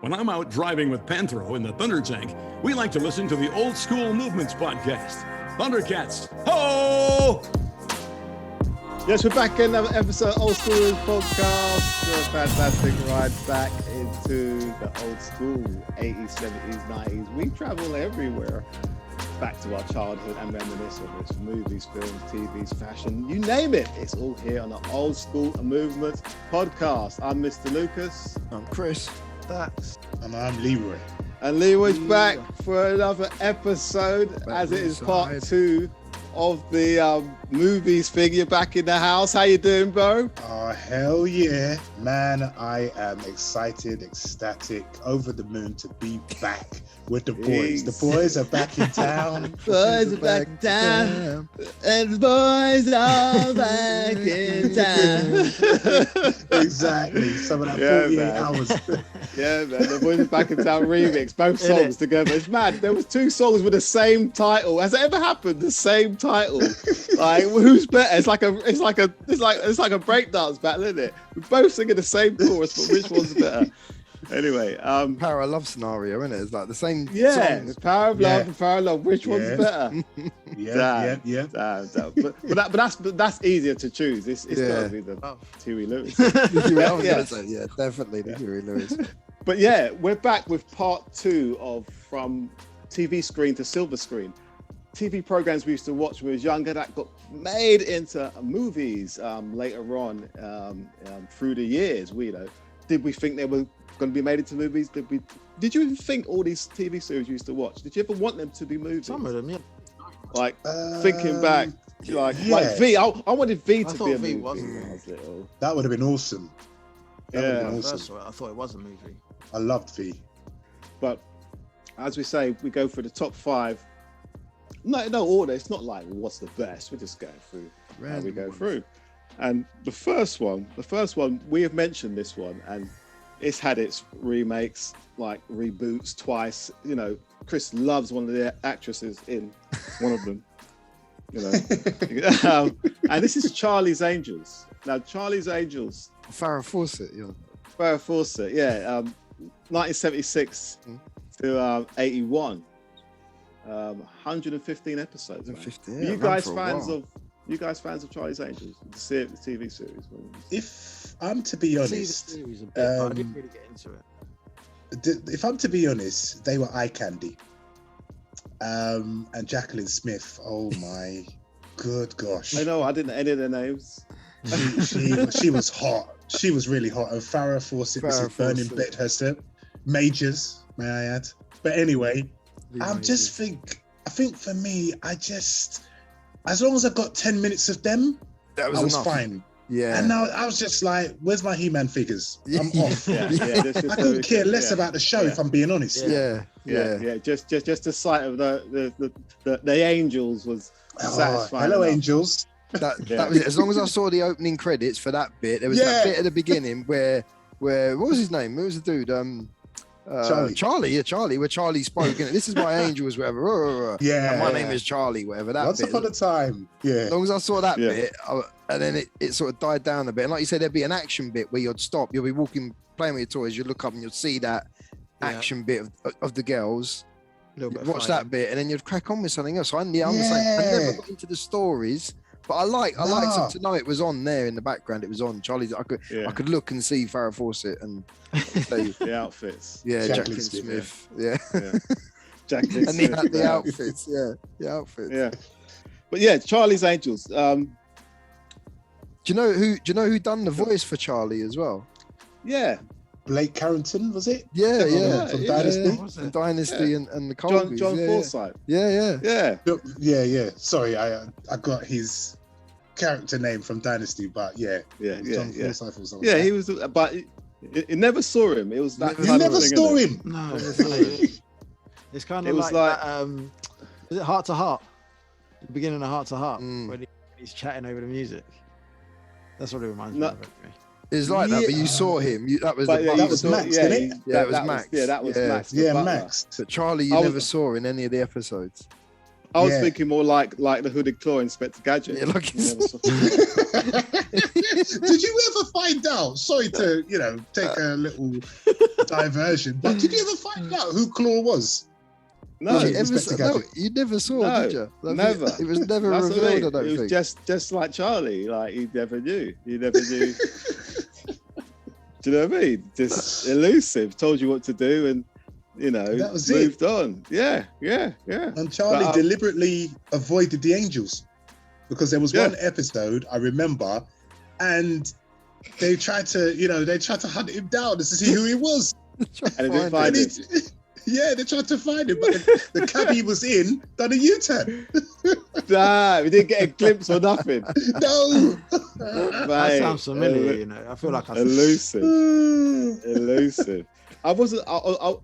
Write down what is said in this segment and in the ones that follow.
When I'm out driving with Panthro in the Thunder Tank, we like to listen to the Old Skool Movements podcast. Thundercats, ho! Yes, we're back in another episode of Old Skool podcast. A fantastic ride back into the old school, 80s, 70s, 90s. We travel everywhere. Back to our childhood and reminisce, whether it's movies, films, TVs, fashion, you name it. It's all here on the Old Skool Movements podcast. I'm Mr. Lucas. I'm Chris. Dax. And I'm Leroy. And Leroy's back for another episode, as it is part 2 of the movies thing. You're back in the house. How you doing, bro? Oh, hell yeah. Man, I am excited, ecstatic, over the moon to be back with the boys. The boys are back in town. Boys are back in town. And the boys are back in town. Exactly. Some of that 48 man. hours. Yeah, man. The Boys Are Back in Town remix. Both songs together. It's mad. There was 2 songs with the same title. Has it ever happened? The same title. Like, who's better? It's like a breakdance battle, isn't it? We're both singing the same chorus, but which one's better? Anyway, Power of love scenario, isn't it? It's like the same songs. songs. Power of love and Power of love. Which one's better? Yeah. Damn. But that's easier to choose. It's gotta be the Huey Lewis. Yeah, definitely the Huey Lewis. But yeah, we're back with part 2 of From TV Screen to Silver Screen. TV programs we used to watch when we was younger that got made into movies later on through the years. Did we think they were going to be made into movies? Did you even think all these TV series you used to watch? Did you ever want them to be movies? Some of them, yeah. Like thinking back, like V. I wanted V to be a movie when I was little. That would have been awesome. I thought it was a movie. I loved V. But as we say, we go through the top 5. No order. It's not like what's the best. We're just going through how we go through. And the first one, we have mentioned this one, and it's had its remakes, like reboots twice. You know, Chris loves one of the actresses in one of them. You know, and this is Charlie's Angels. Now, Charlie's Angels. Farrah Fawcett, yeah. 1976 to 81. 115 episodes. 15, Are you guys fans of Charlie's Angels, the TV series? If I'm to be honest, I didn't really get into it. If I'm to be honest, they were eye candy. And Jacqueline Smith, oh my good gosh. I know, I didn't know any of their names. She was hot. She was really hot. And Farrah Fawcett, Mrs. Burning Bedhurst, Majors, may I add. But anyway, I think for me, as long as I got 10 minutes of them, I was fine. Yeah. And now I was just like, where's my He-Man figures? I'm off. I couldn't care less about the show, if I'm being honest. Yeah. Just the sight of the angels was satisfying. Hello, enough. Angels. That was it. As long as I saw the opening credits for that bit, there was that bit at the beginning where what was his name? Who was the dude? Charlie, where Charlie spoke. And this is my angels, whatever. And my name is Charlie, whatever. That Once bit. upon a time. Yeah. As long as I saw that bit, and then it sort of died down a bit. And like you said, there'd be an action bit where you'd stop. You'll be walking, playing with your toys. You'd look up and you'd see that action bit of the girls. You'd watch that bit, and then you'd crack on with something else. So I'm saying I never got into the stories. But I liked to know it was on there in the background. It was on Charlie's. I could look and see Farrah Fawcett and the outfits. Yeah, Jacqueline Smith. Yeah. Jacqueline and Smith. the outfits. Yeah, the outfits. Yeah. But yeah, Charlie's Angels. Do you know who done the voice for Charlie as well? Yeah. Blake Carrington, was it? Yeah. From Dynasty. From Dynasty and the Colbys. John Forsythe. Yeah. Sorry, I got his character name from Dynasty, but John Forsythe or something. Yeah, he was, but you never saw him. It was that. You never saw him. No, it's kind of like is it Heart to Heart? The beginning of Heart to Heart, when he's chatting over the music. That's what it reminds me of. It's like that, but you saw him. That was Max, didn't it? Yeah, it was Max. That was Max. Yeah, Max. But Charlie, you never saw in any of the episodes. I was thinking more like the Hooded Claw Inspector Gadget. Yeah, like Did you ever find out? Sorry to take a little diversion, but did you ever find out who Claw was? No, you never saw, did you? Never. It was never revealed. I don't think. It was just like Charlie. Like you never knew. You never knew. Do you know what I mean? Just elusive. Told you what to do, and that was moved on. Yeah. And Charlie deliberately avoided the angels because there was one episode I remember, and they tried to hunt him down to see who he was, and they didn't find him. Yeah, they tried to find him, but the cabbie was done a U-turn. Nah, we didn't get a glimpse or nothing. No. That sounds familiar, I feel like elusive. I wasn't.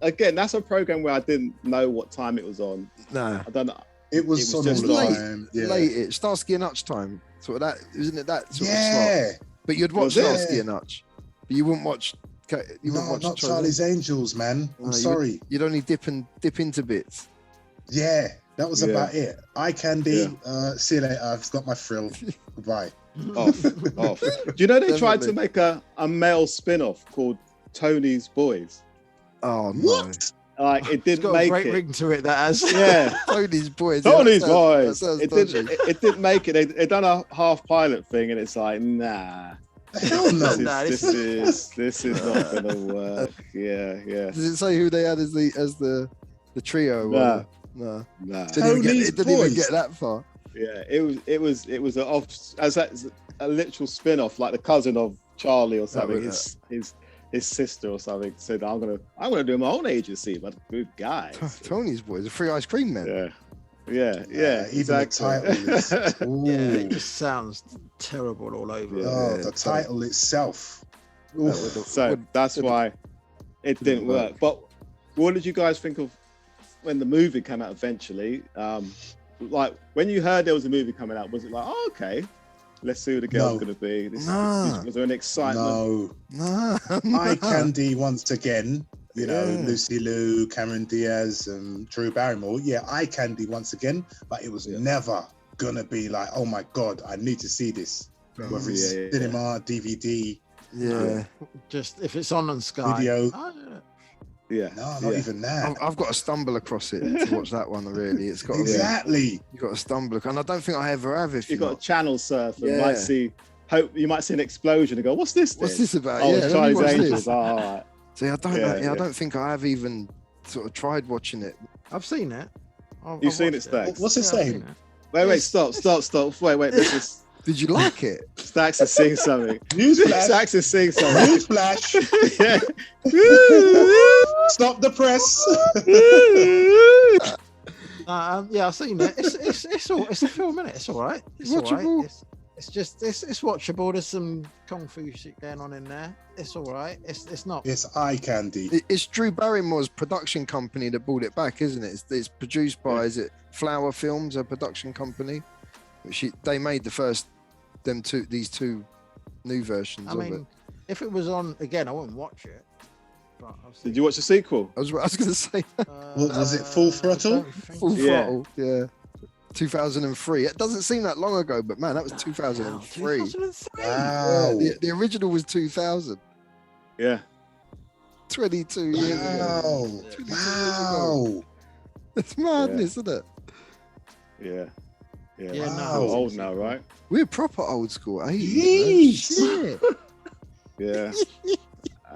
Again, that's a program where I didn't know what time it was on. No, I don't know. It was just late. Late. It's Starsky and Hutch time. Sort of that, isn't it? That sort of slot. But you'd watch Starsky and Hutch, but you wouldn't watch. Not Charlie's Angels, man. I'm sorry. You'd only dip into bits. Yeah, that was about it. Eye candy. See you later. I've got my frill. Goodbye. Off. Do you know they tried to make a male spin-off called Tony's Boys? Oh no! What? Like it didn't got make a great ring to it. That has. Yeah. Tony's Boys. Tony's Boys. It didn't make it. They done a half pilot thing, and it's like nah. Hell no! This is not gonna work. Yeah. Does it say who they had as the trio? No. Didn't even get that far. Yeah, it was a literal spin-off, like the cousin of Charlie or something. His sister or something said, "I'm gonna do my own agency." But good guy. Tony's Boys, a free ice cream man. Yeah. Even the title is, it just sounds terrible all over. The title itself. So that's why it didn't work. But what did you guys think of when the movie came out eventually? Like when you heard there was a movie coming out, was it like, oh, okay, let's see who the girl's gonna be? Was there an excitement? No. Eye candy once again. Lucy Liu, Cameron Diaz, and Drew Barrymore. Yeah, eye candy once again, but it was never gonna be like, oh my god, I need to see this. Whether it's cinema, DVD, just if it's on Sky video. Not even that. I've got to stumble across it to watch that one. Really, it's got exactly. You've got to stumble, and I don't think I ever have. If you've got a channel surf, and you might see an explosion and go, "What's this? What's this about?" Oh, it's Charlie's Angels. All right. See, I don't know. I don't think I have even sort of tried watching it. I've seen it. You've seen it, Stacks? What's it saying? Wait, stop. Wait, this is... Did you like it? Stacks is saying something. Newsflash. Stacks is saying something. Newsflash. Stop the press. I've seen it. It's a film, isn't it? It's all right. It's watchable. All right. It's watchable. There's some kung fu shit going on in there. It's all right. It's not. It's eye candy. It's Drew Barrymore's production company that brought it back, isn't it? It's produced by is it Flower Films, a production company. They made these two new versions of it. If it was on again, I wouldn't watch it. But did you watch the sequel? I was going to say. Was it Full Throttle? Full Throttle, yeah. 2003. It doesn't seem that long ago, but man, that was 2003. 2003. Wow. The original was 2000. Yeah. 22 years ago. Wow. It's madness, isn't it? Yeah. Wow. We're old now, right? We're proper old school. 80s. Yeah.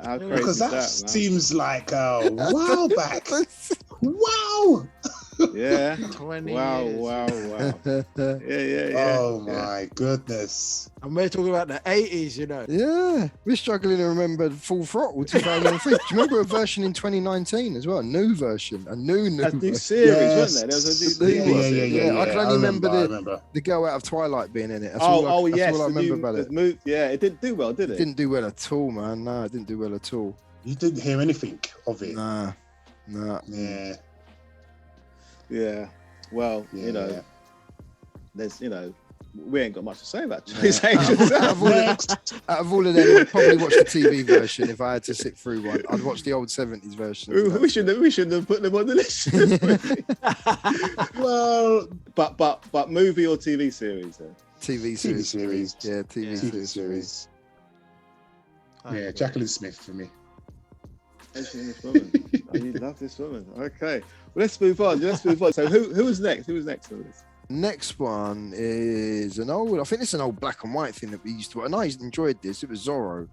How crazy because that seems like a while back. Wow. Yeah. 20 wow. years. Yeah. Oh my goodness. And we're talking about the 80s, Yeah. We're struggling to remember Full Throttle 2003. Do you remember a version in 2019 as well? A new version. A new new series, wasn't there? There was a new Yeah. I can only remember the girl out of Twilight being in it. That's yes. all I remember about it. It didn't do well, did it? It didn't do well at all, man. No, it didn't do well at all. You didn't hear anything of it? Nah. Yeah. Well, there's we ain't got much to say about Charlie's Angels. Out of all of them, I'd probably watch the TV version if I had to sit through one. I'd watch the old 70s version. We shouldn't have put them on the list. Well, but movie or TV series? Then? TV series. Yeah, TV series. Yeah, Jacqueline Smith for me. This woman. Oh, you love this woman. Okay, well, let's move on. So who was next? Who was next on this? Next one is I think it's an old black and white thing that we used to watch. And I enjoyed this. It was Zorro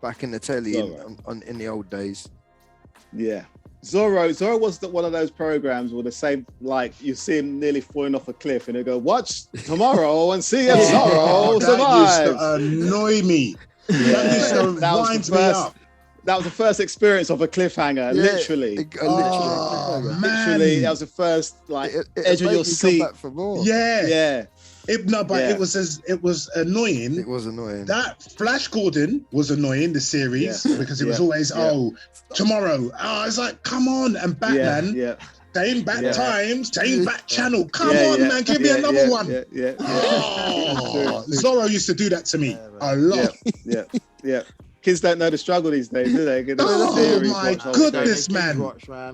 back in the telly in the old days. Yeah. Zorro was one of those programs where the same, like, you see him nearly falling off a cliff and they go, watch tomorrow and see if Zorro survives. That used to annoy me. That used to wind me up. That was the first experience of a cliffhanger, literally. Literally, that was the first edge of your seat. For more. Yeah. It was annoying. It was annoying. That Flash Gordon was annoying, the series, because it was always tomorrow. It's like, come on, and Batman. Change back times, change back channel. Come on, man, give me another one. Zorro used to do that to me a lot. Yeah. Kids don't know the struggle these days, do they? My goodness, man.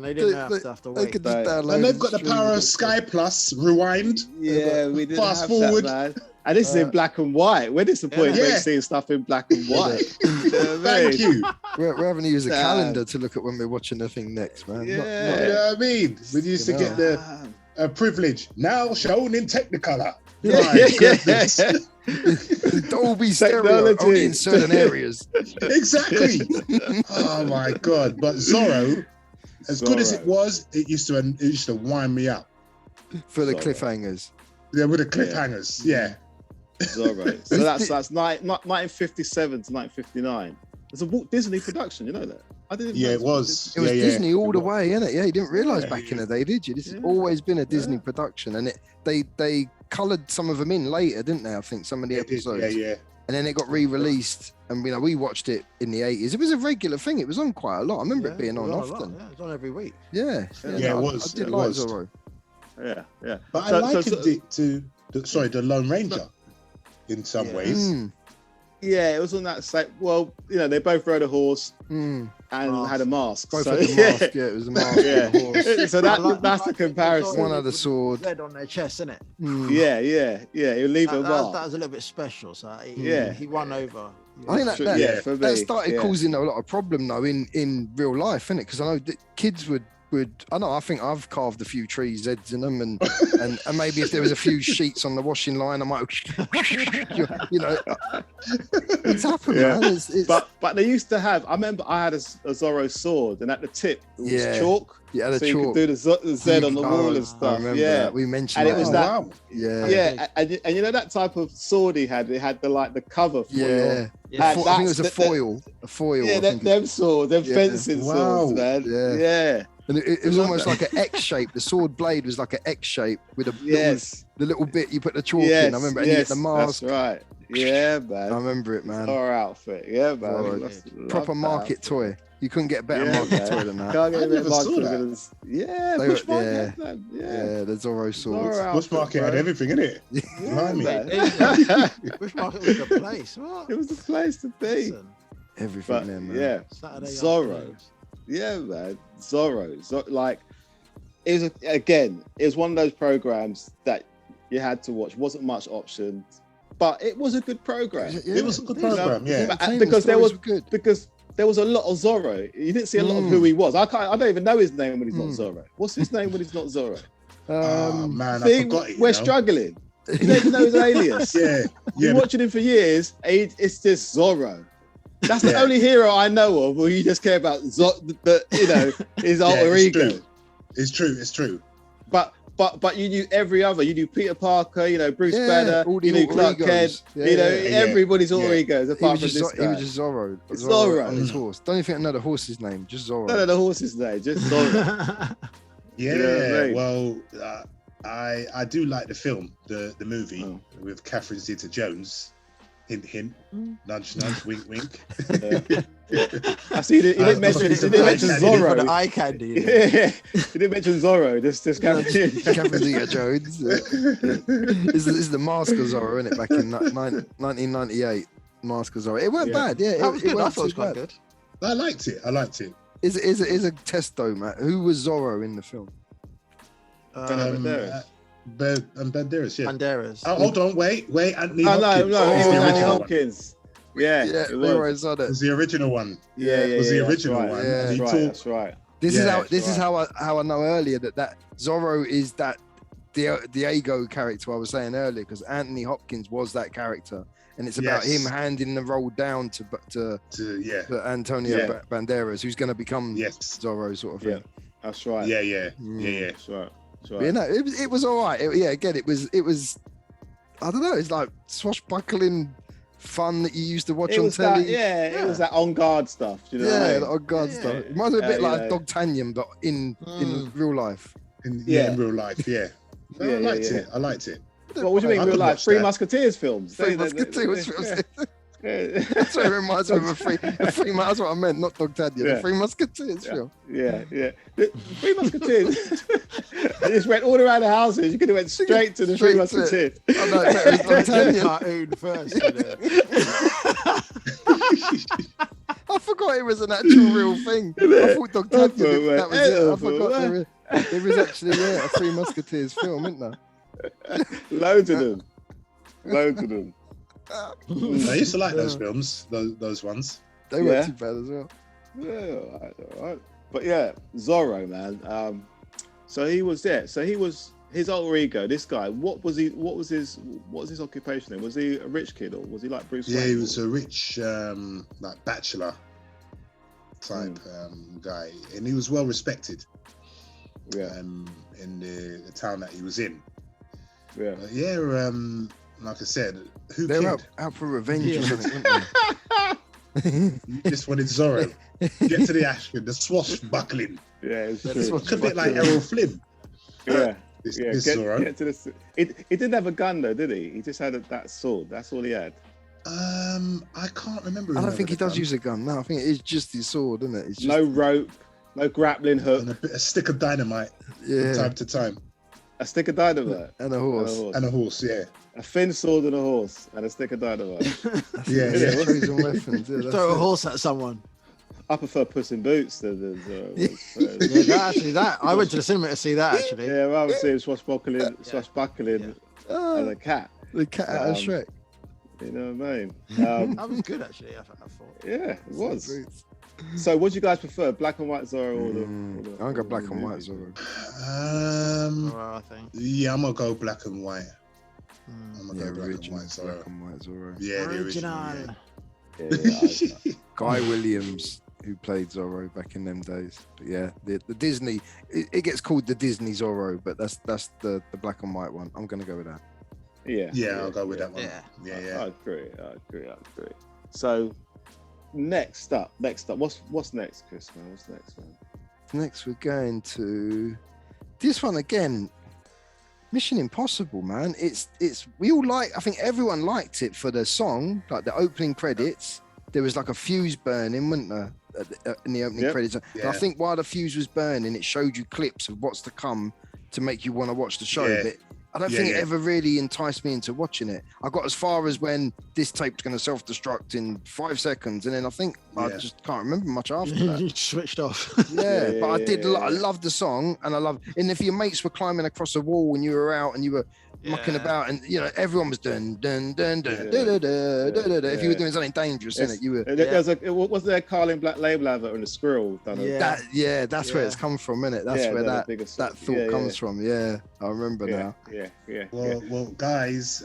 They didn't have to wait. And they've got the power of Sky Plus, rewind. Yeah, we didn't fast have forward. that, man. And this is in black and white. We're disappointed when seeing stuff in black and white. Thank you. We're having to use a calendar to look at when we're watching the thing next, man. Yeah. You know what I mean? We used to get the privilege now shown in Technicolor. My goodness. Dolby stereo only in certain areas. Exactly. Oh my god! But Zorro, as good as it was, it used to wind me up for the cliffhangers. Yeah, with the cliffhangers. Yeah. Zorro. So that's 1957 to 1959. It's a Walt Disney production. You know that? I didn't. Yeah, it was. It was Disney all the way, innit? Yeah, you didn't realise back in the day, did you? This has always been a Disney production, and they coloured some of them in later, didn't they? I think some of the episodes. Yeah. And then it got re-released, and we watched it in the 80s. It was a regular thing. It was on quite a lot. I remember it being on often. Yeah, it was on every week. It was. I did like Zorro. Yeah. But I likened it to the Lone Ranger in some ways. Yeah, it was on that side. Well, they both rode a horse and had a mask. Both had a mask. Yeah, it was a mask. A horse. So that's the comparison. One had a sword. Red on their chest, isn't it? Yeah. He'll leave a mark. That was a little bit special. So he won over. I think that started causing a lot of problem though in real life, innit? Because I know that kids would. I think I've carved a few trees' heads in them, and maybe if there was a few sheets on the washing line, I might, it's happened, man. It's... But they used to have. I remember I had a Zorro sword, and at the tip it was chalk. Yeah, the so chalk. You could do the Z on the wall and stuff. That. We mentioned, and it was that. Wow. Yeah, and that type of sword he had. It had the cover for I think it was a foil. Yeah, them swords, them fencing swords, man. Yeah. And it was almost like an X shape. The sword blade was like an X shape with the little bit you put the chalk in. I remember, and you get the mask. That's right. Yeah, man. I remember it, man. Our outfit. Yeah, man. Proper market toy. You couldn't get a better market toy than that. Can't get a better market. Yeah, Bush Market. Yeah, the Zorro swords. Bush Market had everything in it. Bush Market was the place. What? It was the place to be. Everything there, man. Yeah, Zorro. Yeah, man. Zorro. Like, it was one of those programs that you had to watch. Wasn't much options, but it was a good program. It was a good program, because there was a lot of Zorro. You didn't see a lot of who he was. I don't even know his name when he's not Zorro. What's his name when he's not Zorro? Man, I forgot it. We're struggling. You don't even know his alias. You're watching him for years. It's just Zorro. That's the only hero I know of where you just care about his alter ego. It's true. But you knew every other. You knew Peter Parker, Bruce Banner, you knew Clark Kent, everybody's alter egos apart from this guy. He was just Zorro. Zorro on his horse. Don't even think I know the horse's name, just Zorro. No, the horse's name, just Zorro. Well, I do like the film, the movie with Catherine Zeta-Jones. Hint, hint. Nudge, nudge. Wink, wink. I see. He didn't mention Zorro. The eye candy. Yeah, he didn't mention Zorro. This Catherine Jones. This is the Mask of Zorro, isn't it? Back in 1998, Mask of Zorro. It weren't bad. Yeah, that was good. I thought it was quite good. I liked it. Is a test though, Matt. Who was Zorro in the film? Banderas. Banderas, yeah. Banderas. Oh, hold on, wait. Anthony No, Hopkins. no, He's the original Hopkins. Yeah, Leroy saw that. It was the original one. Yeah, It was the original right. one. Yeah, that's right. This is how I know earlier that Zorro is that Diego character I was saying earlier, because Anthony Hopkins was that character, and it's about him handing the role down to Antonio Banderas, who's going to become Zorro, sort of thing. Yeah, that's right. Yeah. That's right. But, you know, it was all right. It was. I don't know. It's like swashbuckling fun that you used to watch on telly. It was that on guard stuff. Do you know what I mean? The on guard stuff. It might be a bit like D'Artagnan, but in real life. In real life, yeah. I liked it. What do you mean real life? Three Musketeers films. Three Musketeers films. That's what it reminds me of a Three. That's what I meant, not D'Artagnan. The Three Musketeers film. Yeah. The Three Musketeers. I just went all around the houses. You could have went straight to the Three Musketeers. I know, it was D'Artagnan. Cartoon first. I forgot it was an actual real thing. I thought D'Artagnan. That was it. I forgot there was actually a Three Musketeers film, isn't there? Loads of them. I used to like those films, those ones. They weren't too bad as well. Yeah, all right. But yeah, Zorro, man. So he was there. So he was his alter ego. This guy. What was his occupation? Then? Was he a rich kid, or was he like Bruce Wayne? Yeah, he was a rich, like bachelor type guy, and he was well respected. Yeah. In the town that he was in. Yeah. Like I said, they're cared? out for revenge or something, weren't You just wanted Zorro. Get to the action, the swashbuckling. Yeah, it's a bit like Errol Flynn. Yeah. This Zorro. Get to the. He didn't have a gun though, did he? He just had that sword. That's all he had. I can't remember. I don't think he does use a gun. No, I think it's just his sword, isn't it? It's just... No rope, no grappling hook, and a stick of dynamite from time to time. A stick of dynamite and a horse. And a horse, yeah. A thin sword and a horse and a stick of dynamite. yeah. Weapons. Yeah, throw a horse at someone. I prefer Puss in Boots than that. I went to the cinema to see that actually. Yeah, I was seeing swashbuckling and a cat. The cat out of Shrek. You know what I mean? That was good actually. I thought. Yeah, it was. So, what do you guys prefer, black and white Zorro or the? I'm gonna go black and white Zorro. I think. Yeah, I'm gonna go black and white. I'm gonna go black and white Zorro. Yeah, the original. Yeah. Guy Williams, who played Zorro back in them days. But yeah, the Disney. It gets called the Disney Zorro, but that's the black and white one. I'm gonna go with that. Yeah, I'll go with that one. Yeah. I agree. So, next up. What's next, Chris? Man, what's next, man? Next, we're going to this one again. Mission Impossible, man. It's we all I think everyone liked it for the song, like the opening credits. There was like a fuse burning, wasn't there, in the opening credits? Yeah. And I think while the fuse was burning, it showed you clips of what's to come to make you want to watch the show. Yeah. But I don't think it ever really enticed me into watching it. I got as far as when this tape's going to self-destruct in 5 seconds, and then I think I just can't remember much after that. You switched off. But I did. I loved the song, and and if your mates were climbing across a wall when you were out and you were mucking about, and you know everyone was dun dun dun dun dun dun dun. If you were doing something dangerous, in it, you were. Was there Carlin Black Label advert and a squirrel? That's where it's come from, isn't it? That's where that thought comes from. Yeah, I remember now. Yeah. Well, guys,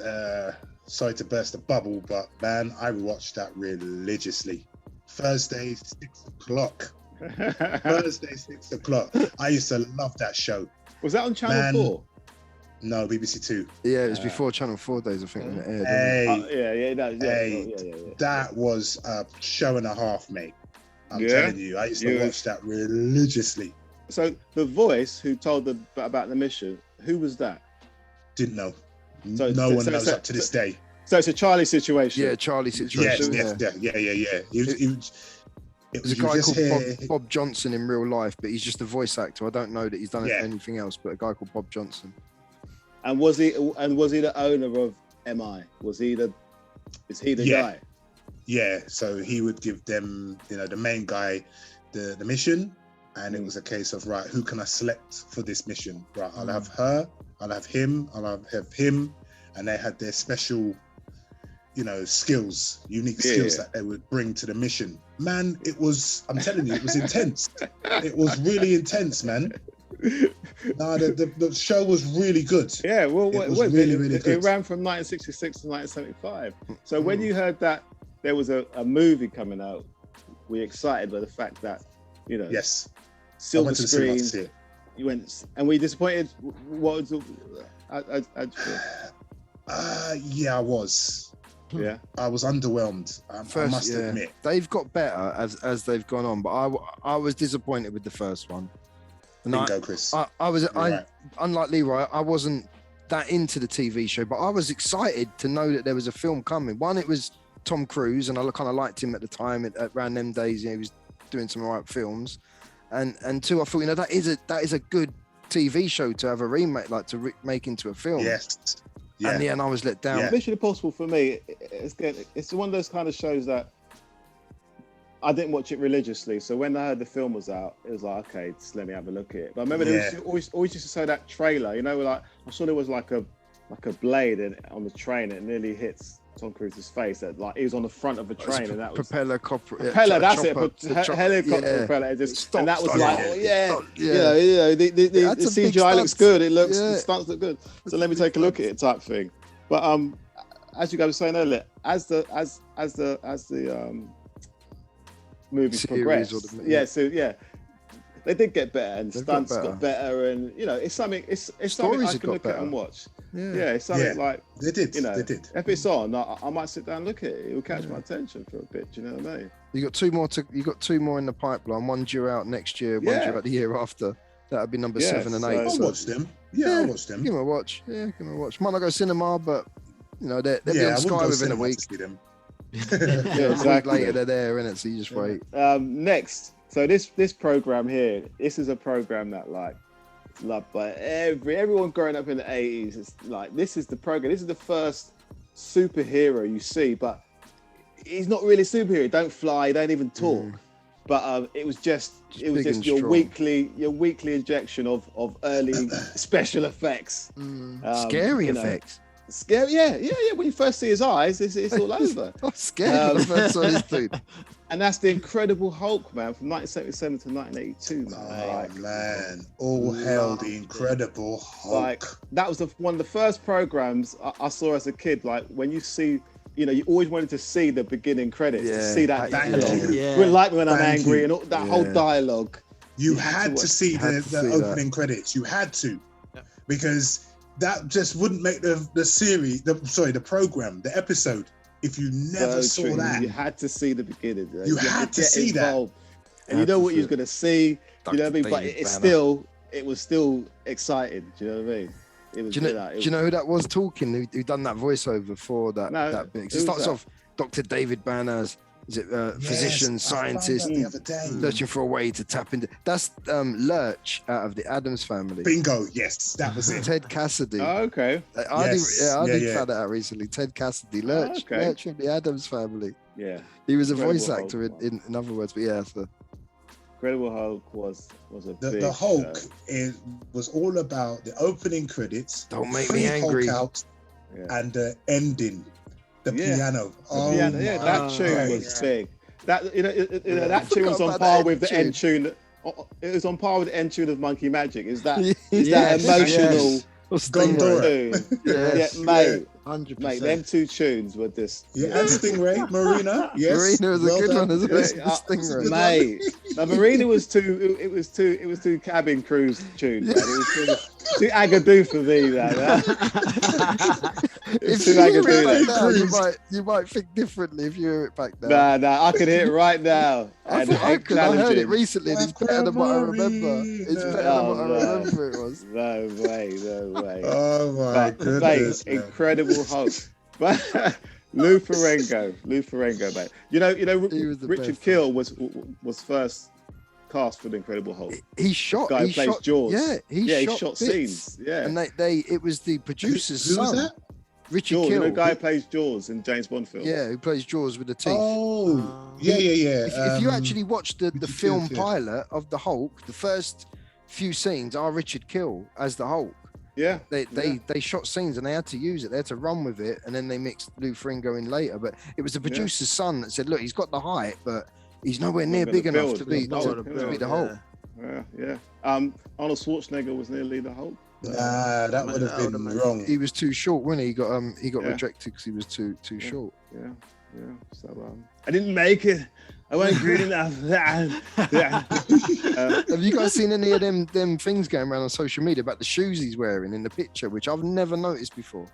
sorry to burst the bubble, but man, I watched that religiously. Thursday, 6 o'clock. Thursday, 6 o'clock. I used to love that show. Was that on Channel 4? No, BBC Two. Yeah, it was before Channel 4 days, I think, when it aired. That was a show and a half, mate. I'm telling you, I used to watch that religiously. So the voice who told about the mission, who was that? Didn't know. No one knows up to this day. So it's a Charlie situation. Yeah, Charlie situation. Yeah. There's a guy called Bob Johnson in real life, but he's just a voice actor. I don't know that he's done anything else, but a guy called Bob Johnson. And was he the owner of MI? Is he the guy? Yeah, so he would give them, the main guy the mission, and it was a case of, right, who can I select for this mission? Right, I'll have her, I'll have him, I'll have him, and they had their special, skills, unique skills that they would bring to the mission. Man, I'm telling you, it was intense. It was really intense, man. No, the show was really good. Yeah, well, it was really good. It ran from 1966 to 1975. So when you heard that there was a movie coming out, were you excited by the fact that, yes, silver screen? You went, and were you disappointed? What was yeah, I was. Yeah, I was underwhelmed. I must admit. They've got better as they've gone on, but I was disappointed with the first one. And Bingo, Chris. Unlike Leroy, I wasn't that into the TV show, but I was excited to know that there was a film coming. One, it was Tom Cruise, and I kind of liked him at the time. Around them days, he was doing some alright films. And two, I thought, that is a good TV show to have a remake, like to make into a film. Yes. Yeah. And I was let down. Mission Impossible for me, it's one of those kind of shows that I didn't watch it religiously. So when I heard the film was out, it was like, okay, just let me have a look at it. But I remember there was always used to show that trailer, like I saw there was like a blade on the train, and it nearly hits Tom Cruise's face. That like he was on the front of a train, and that was propeller. That's chopper, it. Helicopter propeller. And that was like, the CGI looks good. It looks, the stunts look good. So let me take a look at it, type thing. But as you guys were saying earlier, as the movies progressed, they did get better, and stunts got better, and it's something. It's something I can look at and watch. Yeah, it's something like they did. If it's on, I might sit down and look at it. It will catch my attention for a bit. Do you know what I mean? You got two more in the pipeline. One due out next year. One due out the year after. That would be number 7 and 8. I watched them. I watched them. Give them a watch. Yeah, give them a watch. Might not go cinema, but they'll be on Sky within a week. Exactly. A week later they're there, innit? So you just wait. Next, so this program here, this is a program that loved by everyone growing up in the 80s. It's like, this is the program. This is the first superhero you see, but he's not really a superhero. He don't fly. He don't even talk. But it was just your weekly injection of early special effects, scary effects. Scary, yeah. When you first see his eyes, it's all over. I'm scared when I first saw this dude. And that's the Incredible Hulk, man, from 1977 to 1982, man. Oh, man. All hail the Incredible Hulk. Like, that was one of the first programs I saw as a kid. Like, when you see, you always wanted to see the beginning credits, to see that dialogue. You wouldn't like me when I'm angry, and all that whole dialogue. You had to see the opening credits. You had to. Because that just wouldn't make the series, the program, the episode, if you never saw that. You had to see the beginning. Right? You had to see that. And you know what you was going to see, you know what I mean? But it was still exciting, do you know what I mean? Do you know who that was talking, who done that voiceover for that bit? It starts off, Dr. David Banner's, physician, scientist, the other day, searching for a way to tap into. That's Lurch out of the Addams Family. Bingo, yes, that was it. Ted Cassidy. Oh, okay. I did find that out recently. Ted Cassidy, Lurch from the Addams Family. Yeah, he was a voice actor in other words, but yeah. So. Incredible Hulk was a big... The Hulk was all about the opening credits. Don't make me angry. Hulk out, and the ending. The piano. That tune was big. That tune was on par with the end tune. It was on par with the end tune of Monkey Magic. Is that emotional tune? Mate. 100%. Mate, them two tunes were just... and Stingray, Marina. Yes. Marina was a good one as well. Stingray. Mate, Marina was two cabin cruise tunes, man. It was too Agadoo for me, man. If you hear it back now, you might think differently if you hear it back now. Nah, I can hear it right now. I heard it recently, and it's better than what I remember. It's better than what I remember it was. No way. Oh my goodness. Incredible Hulk. But Lou Ferrigno, mate. You know, Richard Kiel was first cast for the Incredible Hulk. He shot. The guy he plays shot, Jaws. Yeah, he shot bits. scenes. Yeah, and it was the producer's Who son. was that? Richard Jaws. Kiel. You know, the guy who plays Jaws in James Bond films. Yeah, who plays Jaws with the teeth. Oh, yeah. If you actually watch the film Kiel, pilot of the Hulk, the first few scenes are Richard Kiel as the Hulk. Yeah, they shot scenes and they had to use it. They had to run with it, and then they mixed Lou Ferrigno in later. But it was the producer's son that said, "Look, he's got the height, but he's nowhere near big enough to be the Hulk." Yeah. Arnold Schwarzenegger was nearly the Hulk. Nah, that would have been wrong. He was too short, wasn't he? He got rejected because he was too short. Yeah. So I didn't make it. I wasn't good enough. Have you guys seen any of them things going around on social media about the shoes he's wearing in the picture, which I've never noticed before?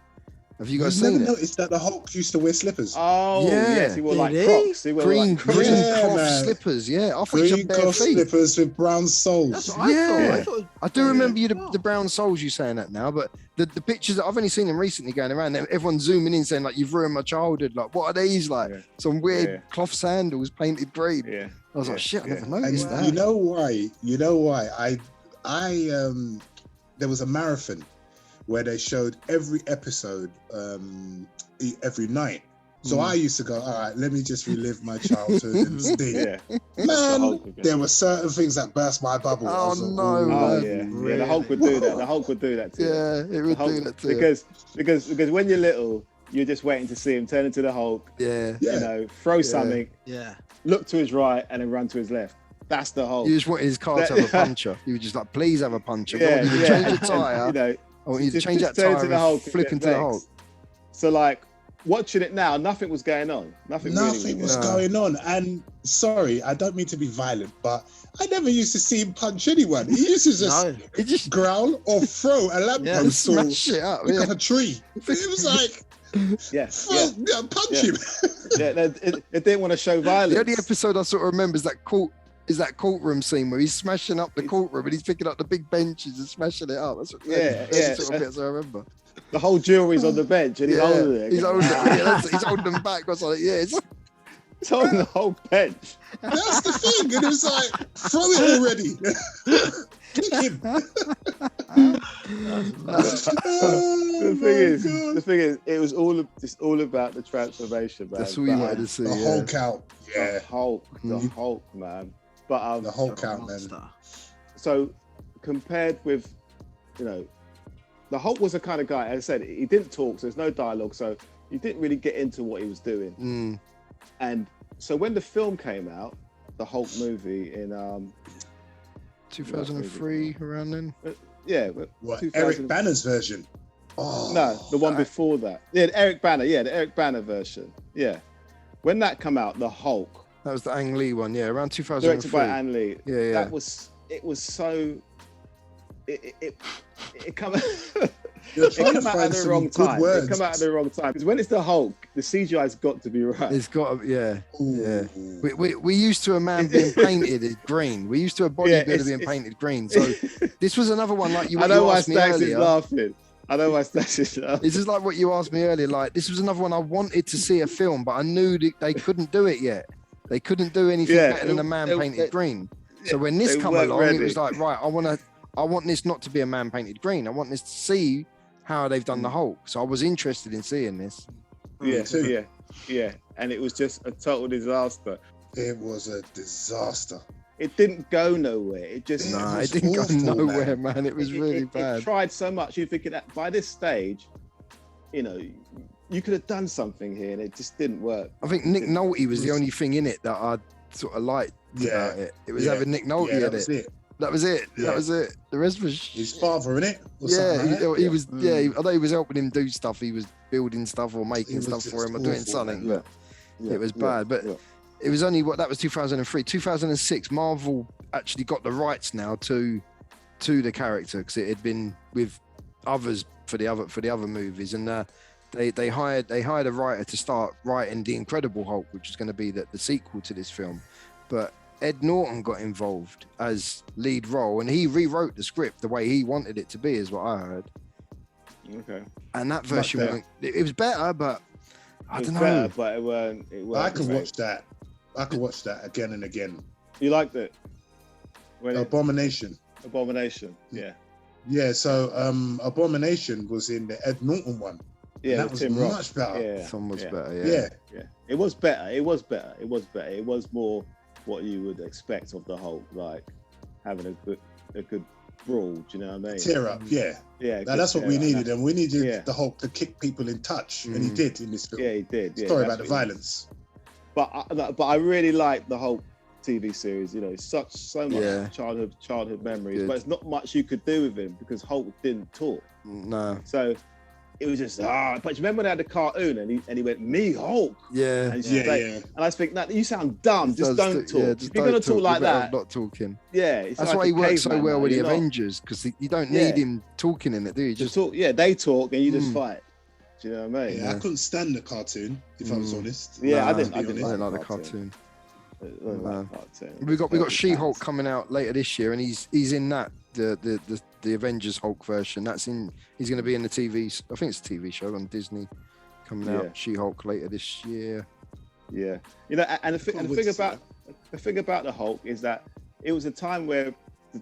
Have you guys seen it? Never noticed that the Hulk used to wear slippers. Oh, yeah. Yes, he wore like Crocs. He wore green Crocs. cloth slippers. Yeah, I thought he had Green bare cloth feet. slippers with brown soles. That's what I thought. I do remember the brown soles you saying that now, but the pictures that I've only seen them recently going around, everyone's zooming in saying like, "You've ruined my childhood." Like, what are these? Like some weird cloth sandals painted green. Yeah. I was like, shit, I never noticed that. You know why? I there was a marathon where they showed every episode every night. So I used to go, all right, let me just relive my childhood and see. Man, there were certain things that burst my bubble. Oh, no, man. Yeah, the Hulk would do that. The Hulk would do that too. Yeah, it would do that too. Because when you're little, you're just waiting to see him turn into the Hulk. Yeah. You know, throw something. Yeah. Look to his right and then run to his left. That's the Hulk. You just wanted his car to have a puncher. You were just like, please have a puncher. Yeah, I want you to change the tyre. You know, I want you to just change that turn tyre into the Hulk and flip into the Hulk. So like, watching it now, nothing was going on. Nothing was going on. And sorry, I don't mean to be violent, but I never used to see him punch anyone. He used to just growl or throw a lamppost or smash it up, pick up a tree. It was like, punch him. It didn't want to show violence. The only episode I sort of remember is that courtroom scene where he's smashing up the courtroom and he's picking up the big benches and smashing it up. That's what sort of bits I remember. The whole jewelry's on the bench and he's holding it. He's holding them back. I was like, he's holding the whole bench. That's the thing. And it was like, throw it already. Kick him. The thing is, it was all about the transformation, man. That's all you wanted to see. The Hulk out. Yeah. The Hulk, man. But the Hulk out, man. So compared with, the Hulk was the kind of guy, as I said, he didn't talk, so there's no dialogue, so you didn't really get into what he was doing. And so when the film came out, the Hulk movie in 2003, around then. What, Eric Banner's version? Oh, no, the one before that. Yeah, Eric Banner. Yeah, the Eric Banner version. Yeah, when that came out, the Hulk. That was the Ang Lee one. Yeah, around 2003. Directed by Ang Lee. Yeah. That was. It was so. It come. It come out at the wrong time. It come out at the wrong time because when it's the Hulk, the CGI's got to be right. It's got to, yeah. We used to a man being painted green. We used to a bodybuilder being painted green. So this was another one like you. I know why asked me earlier. Laughing. I know why Stax is laughing. This is like what you asked me earlier. Like this was another one I wanted to see a film, but I knew that they couldn't do it yet. They couldn't do anything better than a man painted green. So when this come along, it was like, right, I want this not to be a man painted green. I want this to see how they've done the Hulk. So I was interested in seeing this. Yeah. And it was just a total disaster. It was a disaster. It didn't go nowhere. It didn't go nowhere, man. It was really bad. It tried so much. You're thinking that by this stage, you could have done something here, and it just didn't work. I think Nick Nolte was the only thing in it that I sort of liked about it. It was having Nick Nolte in it. That was it. Yeah. That was it. The rest was his father in it. He was. Although he was helping him do stuff, he was building stuff or making stuff for him or doing something. But it was bad. But it was only that was 2003. 2006, Marvel actually got the rights now to the character because it had been with others for the other movies, and they hired a writer to start writing The Incredible Hulk, which is going to be the sequel to this film, but Ed Norton got involved as lead role, and he rewrote the script the way he wanted it to be, is what I heard. Okay. And that version, it was better, but I don't know. But it weren't. I could watch that. I could watch that again and again. You liked it? Abomination. Yeah. Yeah. So Abomination was in the Ed Norton one. Yeah, that was Tim much Roth. better. Yeah. Some was better. Yeah. It was better. It was more what you would expect of the Hulk, like having a good brawl. Do you know what I mean? Tear up. Yeah. Yeah. Now that's what we needed, and we needed Yeah. the Hulk to kick people in touch, and he did in this film. Yeah, he did. Yeah, Story about the violence. But I really like the Hulk TV series. You know, it's so much childhood memories, Good. but it's not much you could do with him because Hulk didn't talk. No. So it was just But you remember when they had the cartoon and he went, "Me Hulk." Yeah. And, Yeah. and I think, "No, you sound dumb. Just don't talk. Yeah, if you're gonna talk like that, not talking. yeah." It's That's like why a he works so caveman, well man. with the You're not- Avengers, because you don't Yeah. need him talking in it, do you? Just talk. Yeah, they talk and you just fight. Do you know what I mean? Yeah, I couldn't stand the cartoon, if I was honest. Yeah, I Nah, didn't I like didn't like the the cartoon. I didn't like the cartoon. We got She-Hulk coming out later this year, and he's in that the Avengers Hulk version. He's going to be in the TV. I think it's a TV show on Disney coming out. She-Hulk later this year. Yeah, you know, and the thing about the Hulk is that it was a time where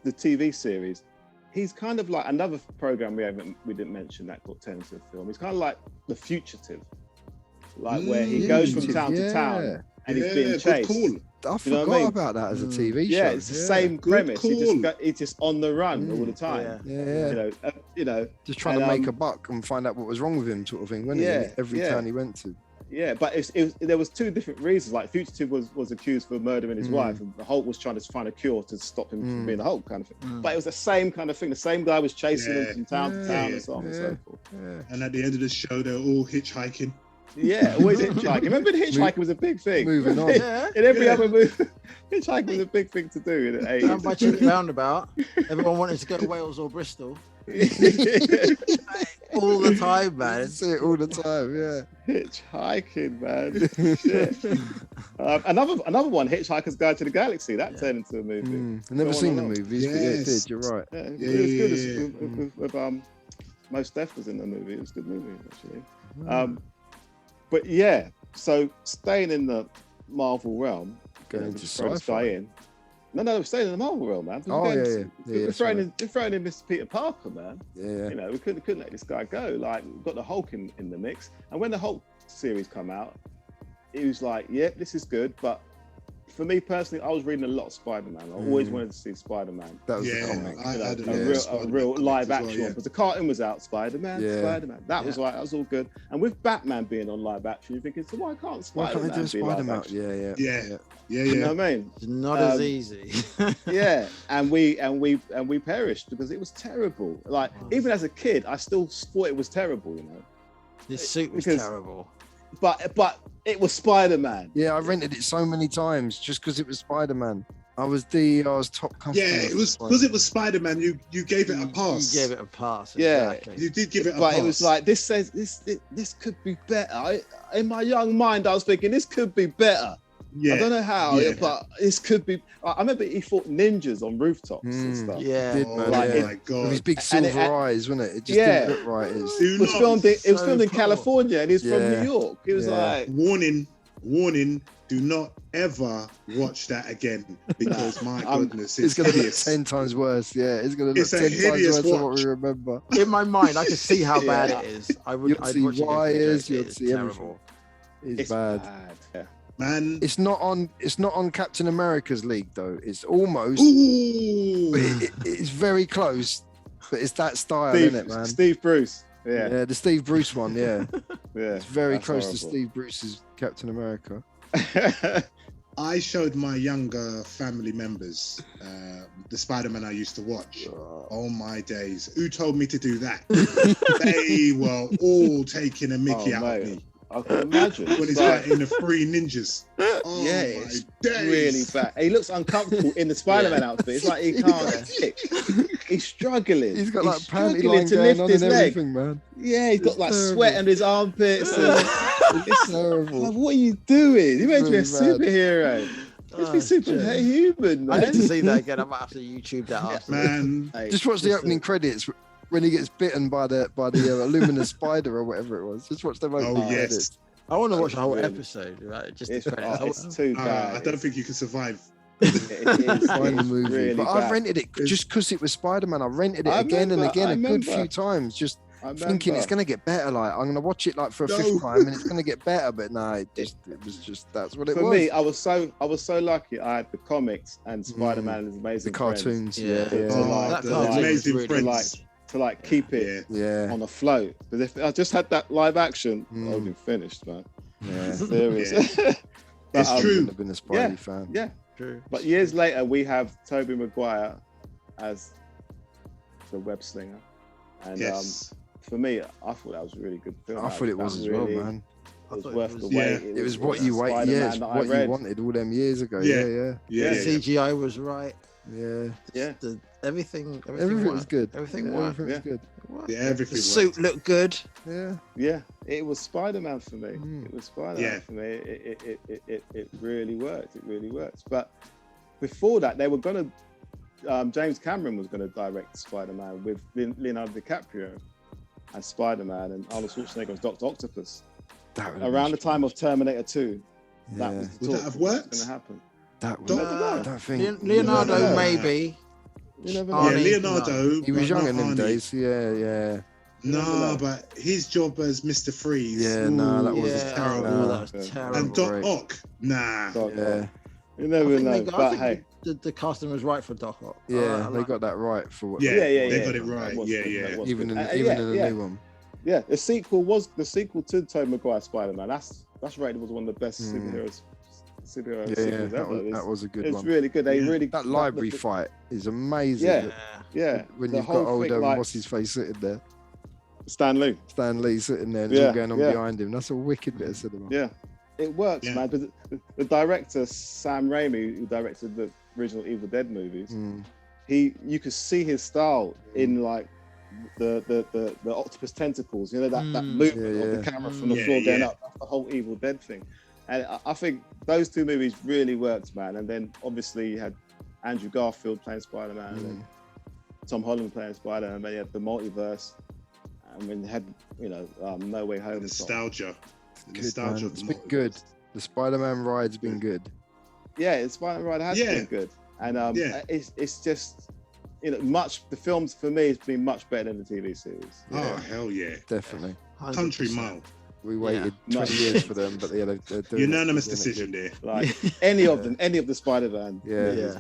the TV series, he's kind of like another program we didn't mention that got turned into a film. He's kind of like the Fugitive, like where he goes from town to town and he's being chased. Cool. I forgot about that as a TV show. Yeah, it's the same premise. Cool. He's just on the run all the time. Yeah. You know, Just trying to make a buck and find out what was wrong with him, sort of thing, wasn't he? Every town he went to. Yeah, but there was two different reasons. Like Fugitive was accused for murdering his wife, and the Hulk was trying to find a cure to stop him from being the Hulk, kind of thing. But it was the same kind of thing. The same guy was chasing him from town to town and so on and so forth. And at the end of the show, they're all hitchhiking. Yeah, always hitchhiking. Remember, hitchhiking was a big thing. Moving on. In every other movie, hitchhiking was a big thing to do in the 80s. Down by Chitty Roundabout, everyone wanted to go to Wales or Bristol. All the time, man. See it all the time, yeah. Hitchhiking, man. Shit. Another one, Hitchhiker's Guide to the Galaxy. That turned into a movie. I've never seen the movies, but yeah, it did. You're right. Yeah, it was good. With Mos Def was in the movie. It was a good movie, actually. But yeah, so staying in the Marvel realm, Going into throw this sci-fi. guy in. No, we're staying in the Marvel realm, man. Yeah, We're throwing in Mr. Peter Parker, man. Yeah. You know, we couldn't let this guy go. Like, we've got the Hulk in the mix. And when the Hulk series come out, it was like, yeah, this is good. But for me personally, I was reading a lot of Spider-Man. I always wanted to see Spider-Man. That was the comic. A real live action one. But the cartoon was out, Spider-Man. That was right. That was all good. And with Batman being on live action, you're thinking, so why can't Spider-Man they do be live Spider-Man? action? Yeah. You know what I mean? It's not as easy. Yeah, and we perished because it was terrible. Like even as a kid, I still thought it was terrible. You know, This suit was terrible. But it was Spider-Man. Yeah, I rented it so many times just because it was Spider-Man. I was top customer. Yeah, it was because it was Spider-Man. You gave it a pass. You gave it a pass. Yeah, Exactly. You did give it a but pass. it was like this could be better. In my young mind, I was thinking this could be better. Yeah. I don't know how, but this could be. I remember he fought ninjas on rooftops and stuff. Yeah. Did, man, Like, yeah. my God. With his big silver eyes, wasn't it? It just didn't look right. It was filmed. It was filmed in California, and he's from Yeah. New York. It was like warning. Do not ever watch that again because my goodness, It's going to look hideous. 10 times worse. Yeah, it's going to look It's a 10 times hideous worse than what watch. we remember. In my mind, I could see how bad it is. I'd You'd watch see it again. wires, you'd It's see terrible. everything. It's bad. Yeah. Man. It's not on Captain America's league though. It's almost. Ooh. It's very close, but it's that style, isn't it, man? Steve Bruce. Yeah. Yeah, the Steve Bruce one. Yeah, Yeah. it's very That's close to horrible. Steve Bruce's Captain America. I showed my younger family members the Spider-Man I used to watch. Oh my days. Who told me to do that? They were all taking a mickey out of me. I can imagine. When he's fighting the three ninjas. Oh Yeah, my it's days. really bad. He looks uncomfortable in the Spider-Man outfit. It's like he can't kick. He's struggling. He's got like panty struggling line to going lift on his and leg. everything, man. Yeah, he's got like terrible. sweat on his armpits. And It's terrible. like, what are you doing? You're meant to be a It's really superhero. You're supposed to be superhuman, I man. need to see that again. I might have to YouTube that after. Man. Hey, Just watch the opening credits when he gets bitten by the luminous spider or whatever it was. Just watch them opening Oh, credits. yes. I want to watch a whole episode. Right? Just it's too bad. I don't think you can survive. It is Find the movie. really But bad. I rented it just because it was Spider-Man. I rented it again and again a good few times, just thinking it's gonna get better. Like I'm gonna watch it like for a fifth time and it's gonna get better. But no, it was just that's what it was. For me, I was so lucky. I had the comics and Spider-Man and His Amazing the cartoons. Amazing Friends. To keep it on afloat. But if I just had that live action, I would have been finished, man. Yeah, serious. It's true. I wouldn't have been a Spidey fan. Yeah. True. But years later, we have Tobey Maguire as the web slinger, and for me, I thought that was a really good film. I thought it was as well, man. It was worth the wait. It was what you wait. Yeah, it's what you wanted all them years ago. Yeah. CGI was right. Yeah. Everything was good. Everything was good. Yeah, everything. The suit looked good. Yeah. It was Spider-Man for me. It was Spider-Man for me. It really worked. It really worked. But before that, they were gonna. James Cameron was going to direct Spider-Man with Leonardo DiCaprio as Spider-Man, and Arnold Schwarzenegger was Dr. Octopus. Around the time of Terminator 2, that was the talk. Would that have worked? Going to happen. That would. I don't think Leonardo maybe. Leonardo. He was young in them Arnie. days. Yeah. No, but his job as Mr. Freeze. Yeah, no, that was terrible. That was terrible. And Doc Ock. Nah. You never know. But hey, the casting was right for Doc Ock. Yeah, they got that right for what. They got it right. Even in the new one. Yeah, the sequel to Tobey Maguire Spider-Man. That's rated was one of the best superhero sequels ever. That was a good one. It's really good. They really that library fight is amazing. Yeah. When you've got old what's his face sitting there. Stan Lee sitting there and all going on behind him. That's a wicked bit of cinema. Yeah, it works, man. But the director Sam Raimi, who directed the original Evil Dead movies, you could see his style in like the octopus tentacles. You know that movement of the camera from the floor going up. That's the whole Evil Dead thing. And I think those two movies really worked, man. And then obviously you had Andrew Garfield playing Spider-Man, and Tom Holland playing Spider-Man. And then you had the multiverse. And then you had, No Way Home. Nostalgia. It's been good. The Spider-Man ride's been good. Yeah, the Spider-Man ride has been good. And it's just, the films for me has been much better than the TV series. Oh, hell yeah. Definitely. 100%. Country Mile. We waited 20 years for them, but they're doing unanimous decision there. Like any of the Spider-Man. Yeah.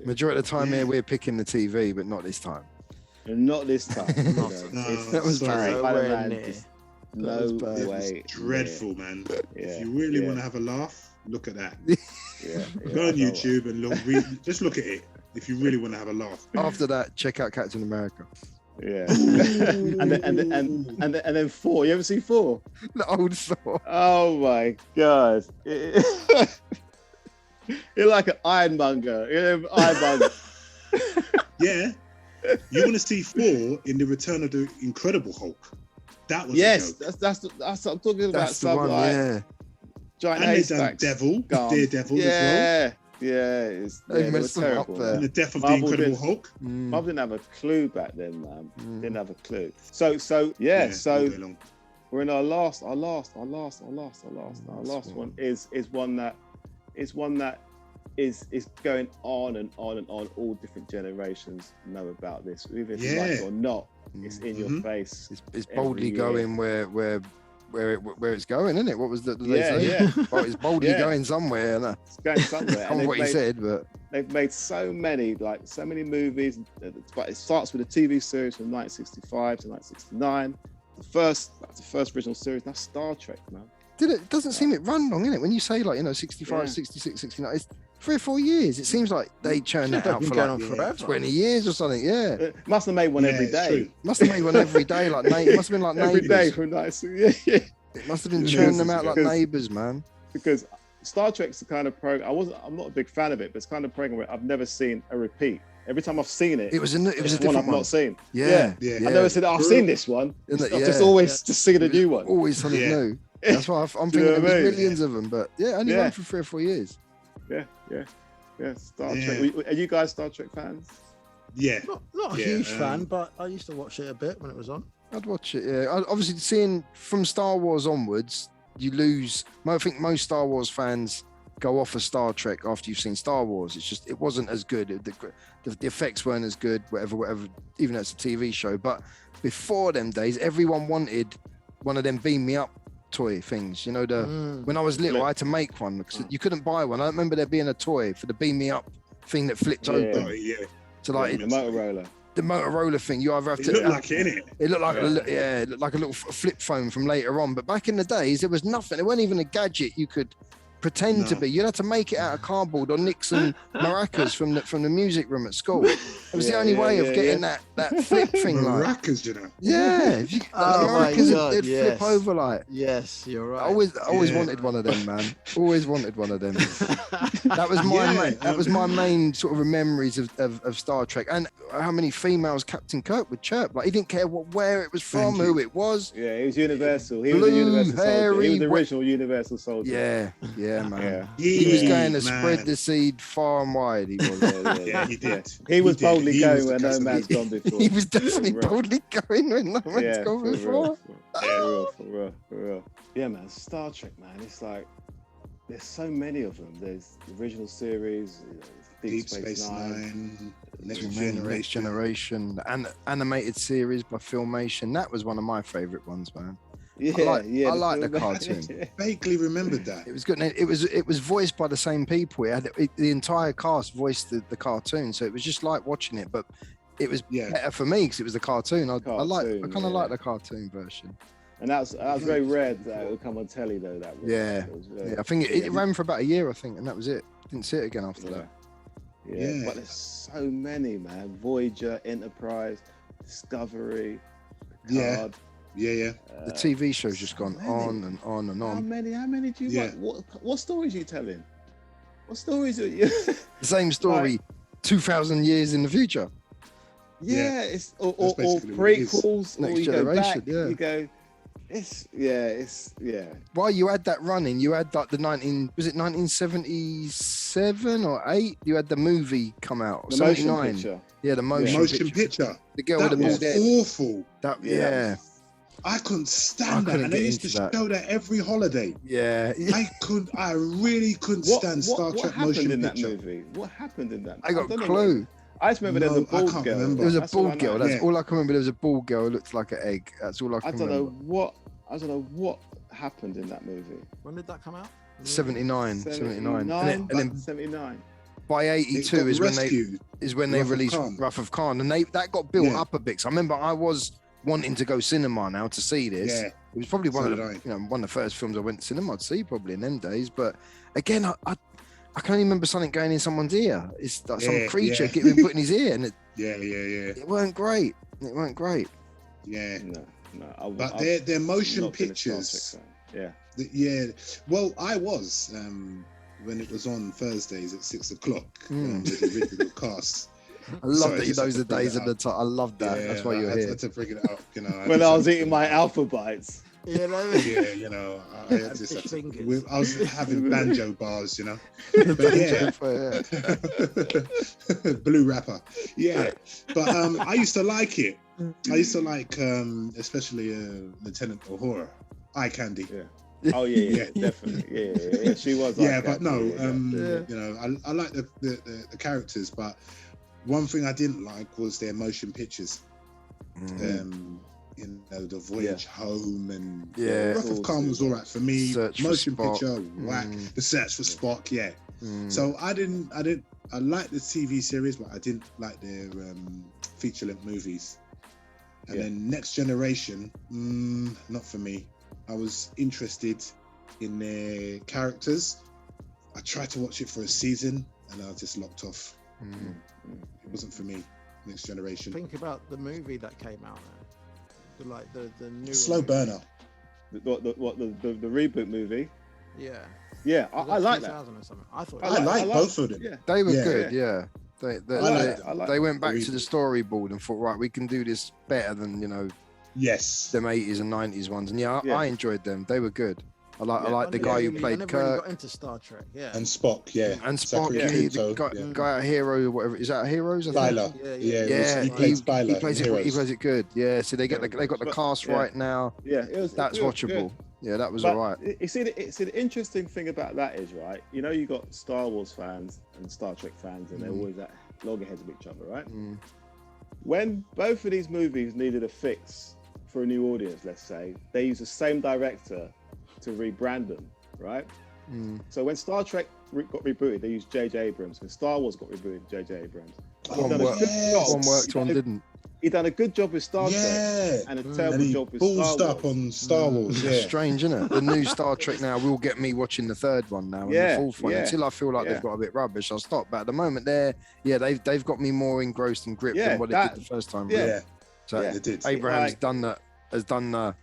Majority of the time here we're picking the TV, but not this time. Not this time. That was Spider-Man. No way. Dreadful, man. If you really want to have a laugh, look at that. Go on YouTube and just look at it. If you really want to have a laugh. After that, check out Captain America. Yeah. and then 4. You ever see 4? The old Thor. Oh my god. You're like an ironmonger. Yeah. You want to see 4 in the Return of the Incredible Hulk? That was that's what I'm talking about. That's the one, Giant and they done Daredevil as well. They messed them up there. And the death of the Incredible Hulk. Marvel didn't have a clue back then, man. Didn't have a clue. So we're in our last one is one that is going on and on and on. All different generations know about this, even if you like it or not. It's in your face. It's boldly going where it's going, isn't it? What was they say? Well, it's boldly going somewhere. It's going somewhere. I don't know what he said, but they've made so many movies. But it starts with a TV series from 1965 to 1969. The first original series. That's Star Trek, man. It doesn't seem it run long, innit? When you say 65, 66, 69, it's 3 or 4 years. It seems like they churn that out for forever. 20 years or something. Yeah. It must have made one every day. Must have made one every day. It must have been like every Neighbours. day from It must have been churning them out like Neighbours, man. Because Star Trek's the kind of program. I'm not a big fan of it, but it's kind of program where I've never seen a repeat. Every time I've seen it, it was a different one I've not seen. Yeah. I've never said I've seen this one. I've just always just seen a new one. Always something new. That's why I'm thinking there was millions of them, but only ran for 3 or 4 years. Yeah. Star Trek. Are you guys Star Trek fans? Yeah. Not a huge fan, but I used to watch it a bit when it was on. I'd watch it. Yeah. Obviously, seeing from Star Wars onwards, you lose. I think most Star Wars fans go off of Star Trek after you've seen Star Wars. It's just, it wasn't as good. The effects weren't as good, whatever, even though it's a TV show. But before them days, everyone wanted one of them beam me up toy things. You know, when I was little, I had to make one because you couldn't buy one. I remember there being a toy for the beam me up thing that flipped open. So like the Motorola. The Motorola thing, you either have to. It looked like it, innit? It looked like it looked like a little flip phone from later on. But back in the days, there was nothing. There wasn't even a gadget you could pretend to be. You'd have to make it out of cardboard or nick some maracas from the music room at school. It was the only way of getting that flip thing. Maracas, you know. Yeah, maracas, it'd flip over like. Yes, you're right. I always wanted one of them, man. Always wanted one of them. That was my that was my main sort of memories of Star Trek, and how many females Captain Kirk would chirp. Like he didn't care where it was from, who it was. Yeah, he was universal. He was a universal soldier. He was the original universal soldier. Yeah, man. He was going to spread the seed far and wide. He was. Yeah, he did. He was boldly going where no man's gone before. He was definitely boldly going where no man's gone before. For real. Yeah, man. Star Trek, man. It's like there's so many of them. There's the original series, Deep Space Nine, Next Generation, and animated series by Filmation. That was one of my favorite ones, man. I like the cartoon. Vaguely remembered that. It was good. And it was voiced by the same people. The entire cast voiced the cartoon, so it was just like watching it. But it was better for me because it was the cartoon. I kind of like the cartoon version. And that was very rare that it would come on telly though. That was, I think it ran for about a year, I think, and that was it. Didn't see it again after that. Yeah, but there's so many, man. Voyager, Enterprise, Discovery, Picard. Yeah. The TV show's just gone on and on and on. How many do you want? What stories are you telling? What stories are you? The same story, 2,000 years in the future. Yeah, it's or prequels, or you go back. You go. It's While you had that running, you had like the 1977 or 8. You had the movie come out. The 79. Yeah, the motion picture. The girl with the was awful. Yeah. I couldn't stand that, and they used to show that every holiday. Yeah. I really couldn't stand Star Trek motion picture. What happened in that? I got a clue. I just remember there was a bald girl. There was a bald girl. That's all I can remember. There was a bald girl who looked like an egg. That's all I can remember. I don't know what happened in that movie. When did that come out? 79. And then 79. By 82 is when they released Wrath of Khan, and that got built up a bit. So I remember I was wanting to go cinema now to see this. Yeah. It was probably one of the first films I went to cinema to see probably in them days. But again, I can only remember something going in someone's ear. It's like some creature getting put in his ear, and it weren't great. Yeah. No. But their motion pictures. Well, I was when it was on Thursdays at 6 o'clock with the original cast. I love that you know the days of the time. I love that. Yeah, that's why you're here. I had to bring it up, when I was eating my Alpha Bites. I was having banjo bars, But Blue Rapper. Yeah. But I used to like it. I used to like especially Lieutenant Uhura, Eye Candy. Yeah. Oh yeah, definitely. Yeah. She was. But no, I like the characters, but one thing I didn't like was their motion pictures. The voyage home and Wrath of Khan was all right for me. Motion picture, whack. The Search for Spock, So I liked the TV series, but I didn't like their feature-length movies. And then Next Generation, not for me. I was interested in their characters. I tried to watch it for a season, and I just locked off. It wasn't for me. Next Generation. Think about the movie that came out now. The new slow burner. The reboot movie. Yeah, I like that. Or something. I like both of them. Yeah. They were good. Yeah, they went back to the storyboard and thought, right, we can do this better than them 80s and 90s ones. And I enjoyed them. They were good. I like the guy who played Kirk. Really got into Star Trek, and Spock, and Spock, the guy at Hero or whatever. Is that Heroes? Skylar, he plays Skylar. He plays it good. Yeah, so they got the cast right now. Yeah, that's watchable. Yeah, that was but all right. You see, the interesting thing about that is, right, you know, you got Star Wars fans and Star Trek fans, and they're always at loggerheads with each other, right? When both of these movies needed a fix for a new audience, let's say, they used the same director to rebrand them, right? So when Star Trek got rebooted, they used J.J. Abrams. When Star Wars got rebooted, J.J. Abrams. One worked, one didn't. He done a good job with Star Trek and a terrible job with Star Wars. Ballsed up on Star Wars. Yeah, strange, isn't it? The new Star Trek now will get me watching the third one now and the fourth one until I feel like they've got a bit rubbish. I'll stop. But at the moment, they've got me more engrossed and gripped than what they did the first time. So they did. Abrams has done the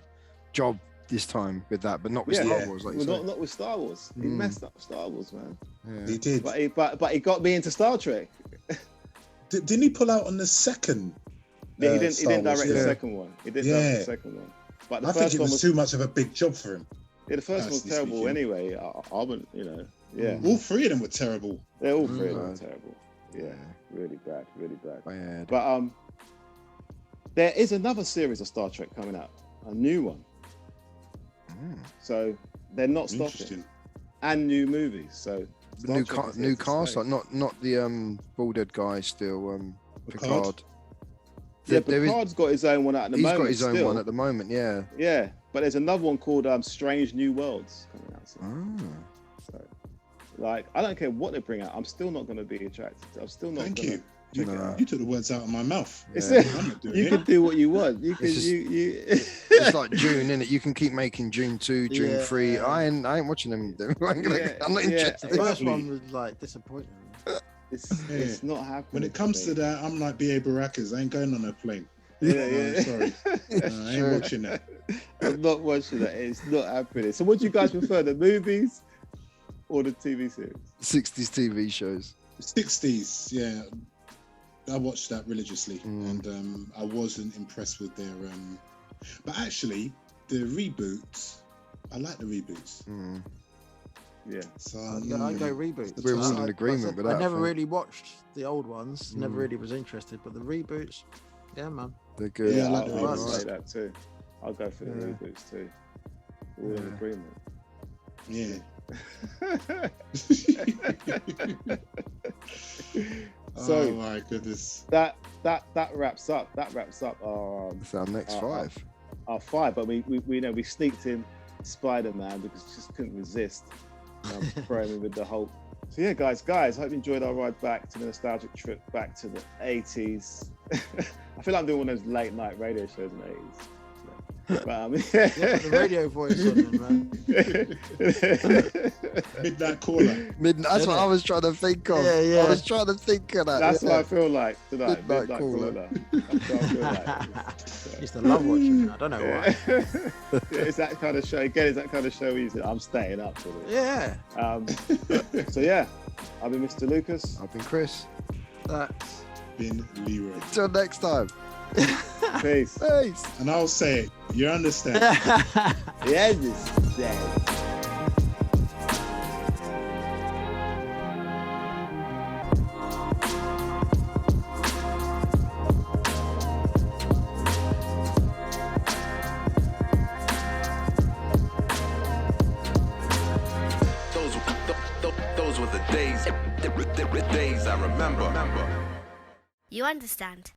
job this time with that, but not with Star Wars. Like not with Star Wars. He messed up Star Wars, man. He did. But he got me into Star Trek. Didn't he pull out on the second? Yeah, he didn't direct the second one. He didn't direct the second one. But the I first think it one was too much of a big job for him. Yeah, the first one was terrible anyway. I wouldn't, you know. Yeah. All three of them were terrible. They're all three of them were terrible. Yeah, really bad. But there is another series of Star Trek coming out, a new one. So they're not stopping. And new movies. So new cast, like not the bald-head guy still. Picard. Yeah, Picard's got his own one at the moment. He's got his own one at the moment, yeah. Yeah, but there's another one called Strange New Worlds coming out soon. So, like, I don't care what they bring out. I'm still not going to be attracted to. I'm still not. Thank you. You took the words out of my mouth. Yeah. You can do what you want. You can. It's like June, innit? You can keep making June 2, June 3. Yeah. I ain't watching them. I'm not interested. The first one was like disappointing. It's not happening. When it comes to that, I'm like B.A. Baracus. I ain't going on a plane. Sorry. I ain't watching that. I'm not watching that. It's not happening. So what do you guys prefer, the movies or the TV series? 60s TV shows. 60s, yeah. I watched that religiously and I wasn't impressed with their... But actually, the reboots, I like the reboots. Yeah. So I go reboot. We're all in agreement with that. I never really watched the old ones. Never really was interested, but the reboots, yeah, man, they're good. Yeah, I'll say that too. I'll go for the reboots too. All in agreement. Yeah. So oh my goodness. That wraps up. It's our next five. Our five, but we sneaked in Spider-Man because we just couldn't resist. Throwing me with the Hulk. So yeah, guys, I hope you enjoyed our ride back to the nostalgic trip back to the 80s. I feel like I'm doing one of those late night radio shows in the 80s. But, the radio voice on them, man. Midnight caller. That's what I was trying to think of. Yeah. I was trying to think of that. That's what I feel like tonight. Midnight caller. That's what I feel like. I used to love watching it. I don't know why. It's that kind of show. Again, it's that kind of show where you say, I'm staying up for it. Yeah. So yeah, I've been Mr. Lucas. I've been Chris. That's been Leroy. Until next time. Peace. And I'll say it. You understand? You understand. Those were the days I remember. You understand.